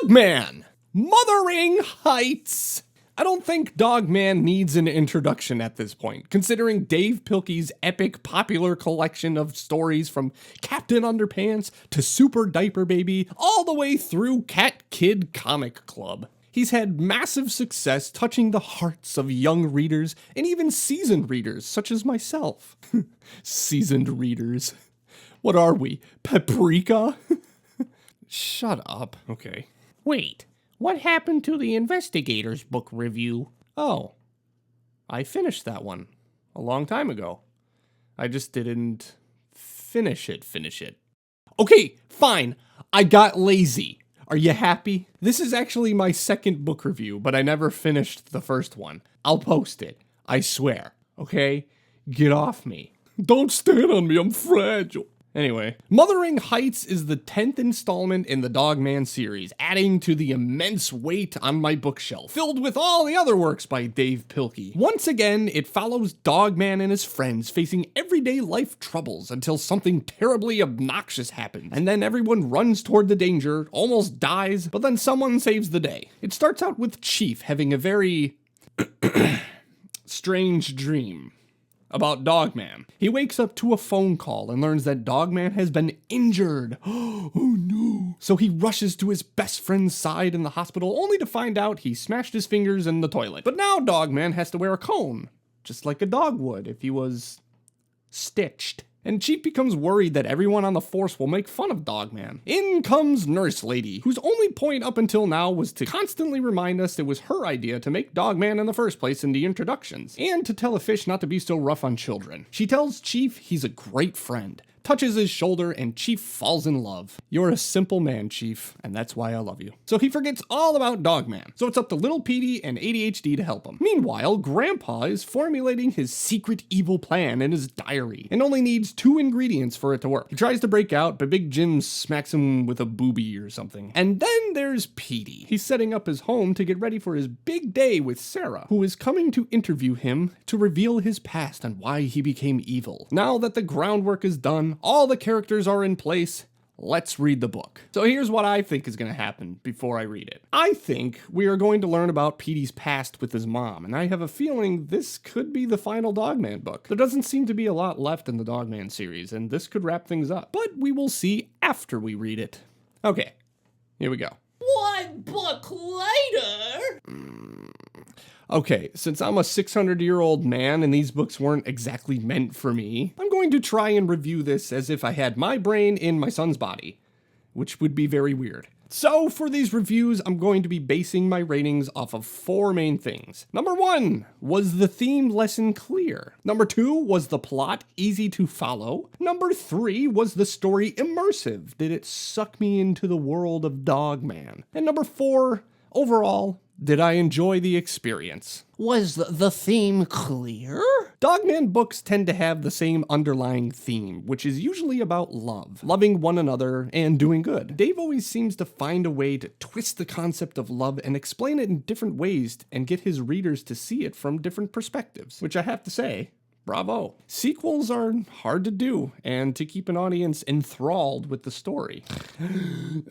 Dogman! Mothering Heights! I don't think Dogman needs an introduction at this point, considering Dave Pilkey's epic popular collection of stories from Captain Underpants to Super Diaper Baby, all the way through Cat Kid Comic Club. He's had massive success touching the hearts of young readers and even seasoned readers, such as myself. Seasoned readers. What are we, paprika? Shut up. Okay. Wait, what happened to the Investigators book review? Oh, I finished that one a long time ago. I just didn't finish it. Okay, fine. I got lazy. Are you happy? This is actually my second book review, but I never finished the first one. I'll post it. I swear. Okay? Get off me. Don't stand on me. I'm fragile. Anyway, Mothering Heights is the 10th installment in the Dogman series, adding to the immense weight on my bookshelf, filled with all the other works by Dave Pilkey. Once again, it follows Dogman and his friends facing everyday life troubles until something terribly obnoxious happens, and then everyone runs toward the danger, almost dies, but then someone saves the day. It starts out with Chief having a very strange dream about Dogman. He wakes up to a phone call and learns that Dogman has been injured. Oh no. So he rushes to his best friend's side in the hospital only to find out he smashed his fingers in the toilet. But now Dogman has to wear a cone, just like a dog would if he was stitched. And Chief becomes worried that everyone on the force will make fun of Dogman. In comes Nurse Lady, whose only point up until now was to constantly remind us it was her idea to make Dogman in the first place in the introductions, and to tell a fish not to be so rough on children. She tells Chief he's a great friend, touches his shoulder, and Chief falls in love. You're a simple man, Chief, and that's why I love you. So he forgets all about Dogman. So it's up to little Petey and ADHD to help him. Meanwhile, Grandpa is formulating his secret evil plan in his diary, and only needs 2 ingredients for it to work. He tries to break out, but Big Jim smacks him with a booby or something. And then there's Petey. He's setting up his home to get ready for his big day with Sarah, who is coming to interview him to reveal his past and why he became evil. Now that the groundwork is done, all the characters are in place, let's read the book. So here's what I think is going to happen before I read it. I think we are going to learn about Petey's past with his mom, and I have a feeling this could be the final Dogman book. There doesn't seem to be a lot left in the Dogman series, and this could wrap things up, but we will see after we read it. Okay, here we go. One book later? Okay, since I'm a 600-year-old man and these books weren't exactly meant for me, I'm going to try and review this as if I had my brain in my son's body, which would be very weird. So for these reviews, I'm going to be basing my ratings off of 4 main things. Number 1, was the theme lesson clear? Number 2, was the plot easy to follow? Number 3, was the story immersive? Did it suck me into the world of Dogman? And number 4, overall, did I enjoy the experience? Was the theme clear? Dogman books tend to have the same underlying theme, which is usually about love, loving one another, and doing good. Dave always seems to find a way to twist the concept of love and explain it in different ways and get his readers to see it from different perspectives, which I have to say, bravo. Sequels are hard to do and to keep an audience enthralled with the story.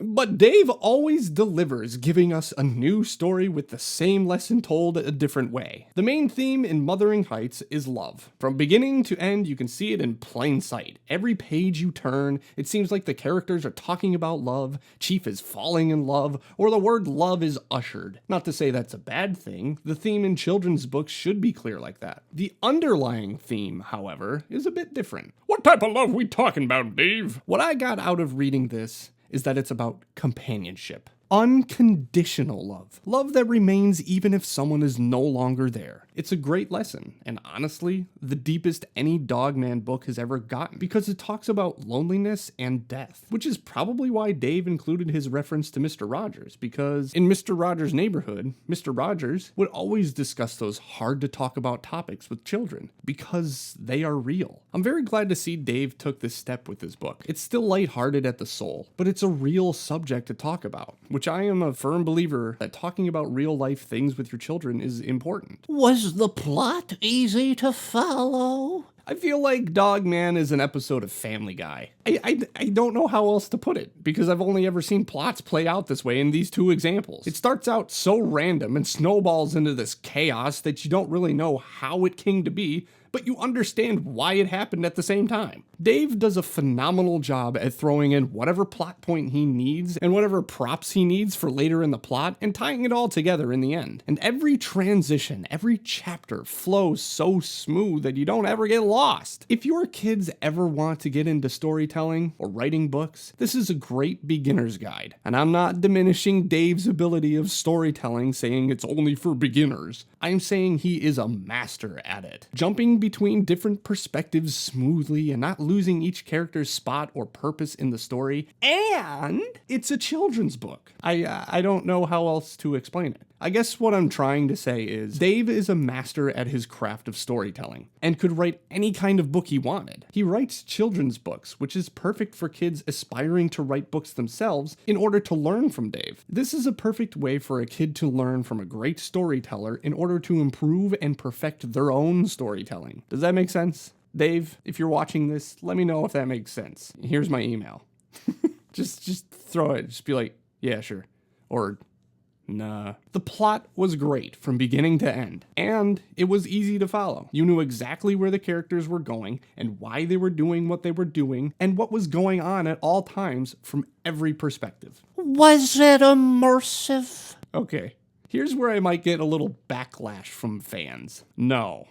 But Dave always delivers, giving us a new story with the same lesson told a different way. The main theme in Mothering Heights is love. From beginning to end, you can see it in plain sight. Every page you turn, it seems like the characters are talking about love, Chief is falling in love, or the word love is ushered. Not to say that's a bad thing. The theme in children's books should be clear like that. The underlying theme, however, is a bit different. What type of love we talking about, Dave? What I got out of reading this is that it's about companionship. Unconditional love. Love that remains even if someone is no longer there. It's a great lesson, and honestly, the deepest any Dogman book has ever gotten, because it talks about loneliness and death, which is probably why Dave included his reference to Mr. Rogers, because in Mr. Rogers' Neighborhood, Mr. Rogers would always discuss those hard-to-talk-about topics with children, because they are real. I'm very glad to see Dave took this step with this book. It's still lighthearted at the soul, but it's a real subject to talk about, which I am a firm believer that talking about real life things with your children is important. Was the plot easy to follow? I feel like Dog Man is an episode of Family Guy. I don't know how else to put it, because I've only ever seen plots play out this way in these two examples. It starts out so random and snowballs into this chaos that you don't really know how it came to be, but you understand why it happened at the same time. Dave does a phenomenal job at throwing in whatever plot point he needs and whatever props he needs for later in the plot and tying it all together in the end. And every transition, every chapter flows so smooth that you don't ever get lost. If your kids ever want to get into storytelling or writing books, this is a great beginner's guide. And I'm not diminishing Dave's ability of storytelling, saying it's only for beginners. I'm saying he is a master at it, jumping between different perspectives smoothly and not losing each character's spot or purpose in the story. And it's a children's book. I don't know how else to explain it. I guess what I'm trying to say is Dave is a master at his craft of storytelling and could write any kind of book he wanted. He writes children's books, which is perfect for kids aspiring to write books themselves in order to learn from Dave. This is a perfect way for a kid to learn from a great storyteller in order to improve and perfect their own storytelling. Does that make sense? Dave, if you're watching this, let me know if that makes sense. Here's my email. just throw it. Just be like, yeah, sure. Or nah. The plot was great from beginning to end, and it was easy to follow. You knew exactly where the characters were going and why they were doing what they were doing and what was going on at all times from every perspective. Was it immersive? Okay, here's where I might get a little backlash from fans. No,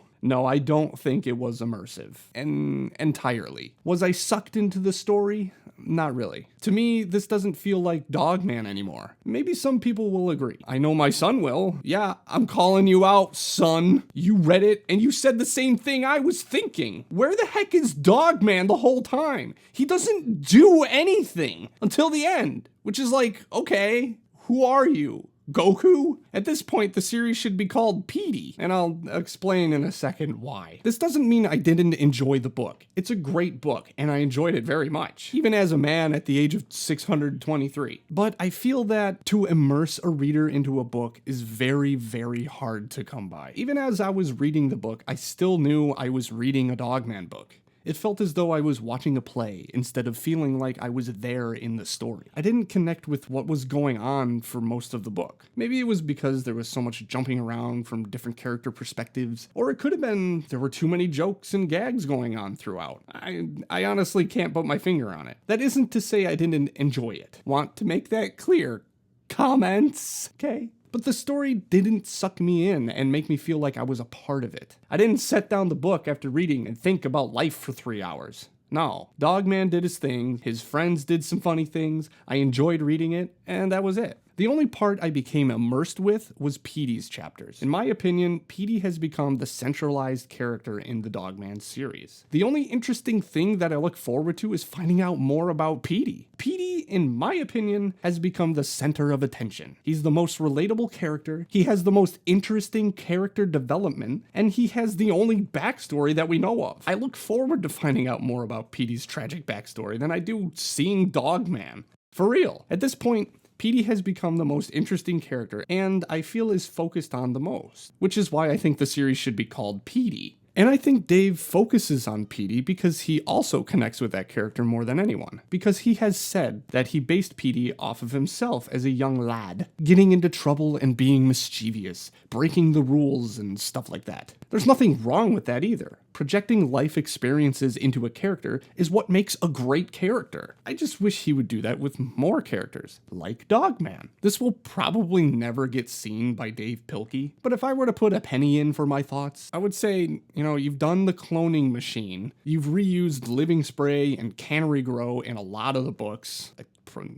I don't think it was immersive. Entirely. Was I sucked into the story? Not really. To me, this doesn't feel like Dog Man anymore. Maybe some people will agree. I know my son will. Yeah, I'm calling you out, son. You read it and you said the same thing I was thinking. Where the heck is Dog Man the whole time? He doesn't do anything until the end, which is like, okay, who are you? Goku? At this point, the series should be called Petey, and I'll explain in a second why. This doesn't mean I didn't enjoy the book. It's a great book, and I enjoyed it very much, even as a man at the age of 623. But I feel that to immerse a reader into a book is very, very hard to come by. Even as I was reading the book, I still knew I was reading a Dogman book. It felt as though I was watching a play instead of feeling like I was there in the story. I didn't connect with what was going on for most of the book. Maybe it was because there was so much jumping around from different character perspectives, or it could have been there were too many jokes and gags going on throughout. I honestly can't put my finger on it. That isn't to say I didn't enjoy it. Want to make that clear? Comments? Okay. But the story didn't suck me in and make me feel like I was a part of it. I didn't set down the book after reading and think about life for 3 hours. No, Dogman did his thing, his friends did some funny things, I enjoyed reading it, and that was it. The only part I became immersed with was Petey's chapters. In my opinion, Petey has become the centralized character in the Dogman series. The only interesting thing that I look forward to is finding out more about Petey. Petey, in my opinion, has become the center of attention. He's the most relatable character, he has the most interesting character development, and he has the only backstory that we know of. I look forward to finding out more about Petey's tragic backstory than I do seeing Dogman. For real. At this point, Petey has become the most interesting character, and I feel is focused on the most, which is why I think the series should be called Petey. And I think Dave focuses on Petey because he also connects with that character more than anyone. Because he has said that he based Petey off of himself as a young lad, getting into trouble and being mischievous, breaking the rules and stuff like that. There's nothing wrong with that either. Projecting life experiences into a character is what makes a great character. I just wish he would do that with more characters, like Dogman. This will probably never get seen by Dave Pilkey, but if I were to put a penny in for my thoughts, I would say, you've done the cloning machine, you've reused Living Spray and Cannery Grow in a lot of the books,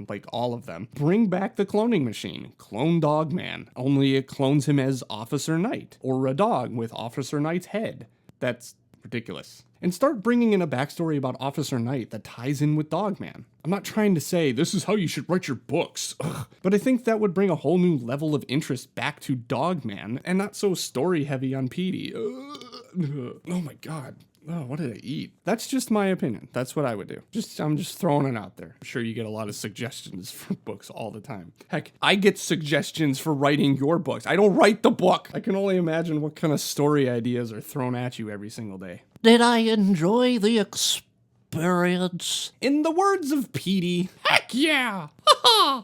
like all of them. Bring back the cloning machine. Clone Dogman, only it clones him as Officer Knight, or a dog with Officer Knight's head. That's ridiculous. And start bringing in a backstory about Officer Knight that ties in with Dogman. I'm not trying to say this is how you should write your books, but I think that would bring a whole new level of interest back to Dogman and not so story heavy on Petey. Oh my god. Oh, what did I eat? That's just my opinion. That's what I would do. I'm just throwing it out there. I'm sure you get a lot of suggestions for books all the time. Heck, I get suggestions for writing your books. I don't write the book. I can only imagine what kind of story ideas are thrown at you every single day. Did I enjoy the experience? In the words of Petey, heck yeah!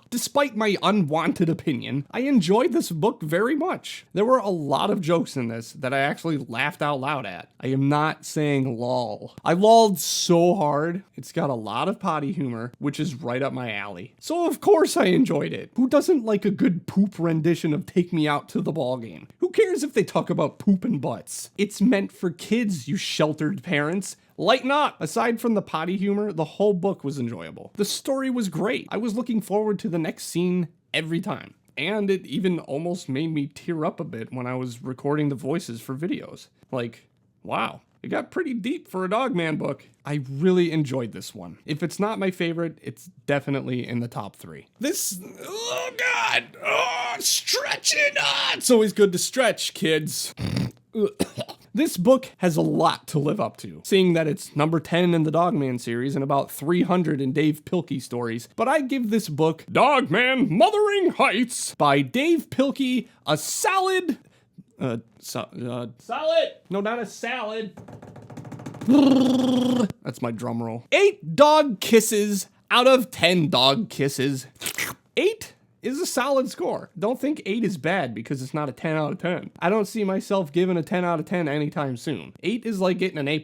Despite my unwanted opinion, I enjoyed this book very much. There were a lot of jokes in this that I actually laughed out loud at. I am not saying lol. I lolled so hard. It's got a lot of potty humor, which is right up my alley. So of course I enjoyed it. Who doesn't like a good poop rendition of Take Me Out to the Ball Game? Who cares if they talk about poop and butts? It's meant for kids, you sheltered parents. Lighten up! Aside from the potty humor, the whole book was enjoyable. The story was great. I was looking forward to the next scene every time. And it even almost made me tear up a bit when I was recording the voices for videos. Like, wow. It got pretty deep for a Dogman book. I really enjoyed this one. If it's not my favorite, it's definitely in the top 3. Oh God! Oh, stretching! It's always good to stretch, kids. This book has a lot to live up to, seeing that it's number 10 in the Dogman series and about 300 in Dave Pilkey stories, but I give this book Dogman Mothering Heights by Dave Pilkey a solid... solid! No, not a salad. That's my drum roll. 8 dog kisses out of 10 dog kisses. 8 is a solid score. Don't think 8 is bad because it's not a 10 out of 10. I don't see myself giving a 10 out of 10 anytime soon. 8 is like getting an A+.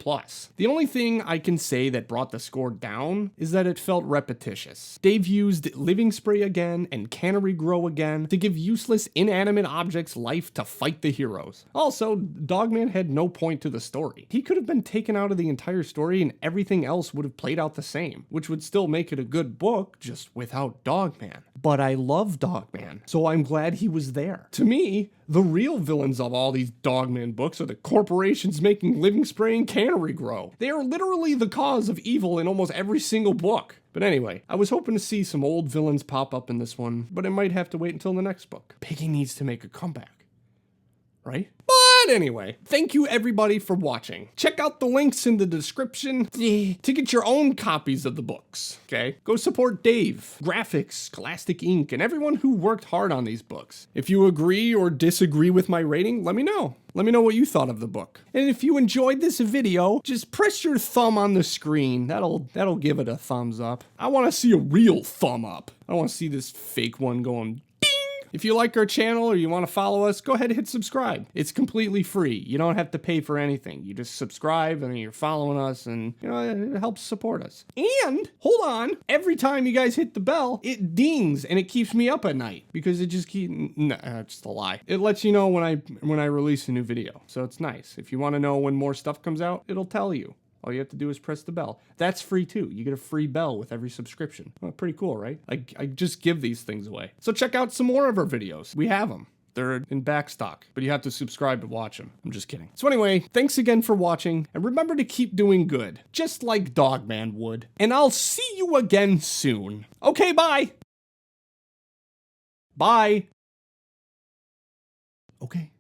The only thing I can say that brought the score down is that it felt repetitious. Dave used living spray again and cannery grow again to give useless inanimate objects life to fight the heroes. Also, Dogman had no point to the story. He could have been taken out of the entire story and everything else would have played out the same, which would still make it a good book, just without Dogman. But I love Dogman, so I'm glad he was there. To me, the real villains of all these Dogman books are the corporations making living spray and cannery grow. They are literally the cause of evil in almost every single book. But anyway, I was hoping to see some old villains pop up in this one, but I might have to wait until the next book. Piggy needs to make a comeback, right? But anyway, thank you everybody for watching. Check out the links in the description to get your own copies of the books, okay? Go support Dave, Graphics, Scholastic Ink, and everyone who worked hard on these books. If you agree or disagree with my rating, let me know. Let me know what you thought of the book. And if you enjoyed this video, just press your thumb on the screen. That'll give it a thumbs up. I want to see a real thumb up. I don't want to see this fake one going If you like our channel or you want to follow us, go ahead and hit subscribe. It's completely free. You don't have to pay for anything. You just subscribe and you're following us and, you know, it helps support us. And, hold on, every time you guys hit the bell, it dings and it keeps me up at night because it just just a lie. It lets you know when I release a new video. So it's nice. If you want to know when more stuff comes out, it'll tell you. All you have to do is press the bell. That's free too. You get a free bell with every subscription. Well, pretty cool, right? I just give these things away. So check out some more of our videos. We have them. They're in back stock, but you have to subscribe to watch them. I'm just kidding. So anyway, thanks again for watching, and remember to keep doing good, just like Dogman would. And I'll see you again soon. Okay, bye. Bye. Okay.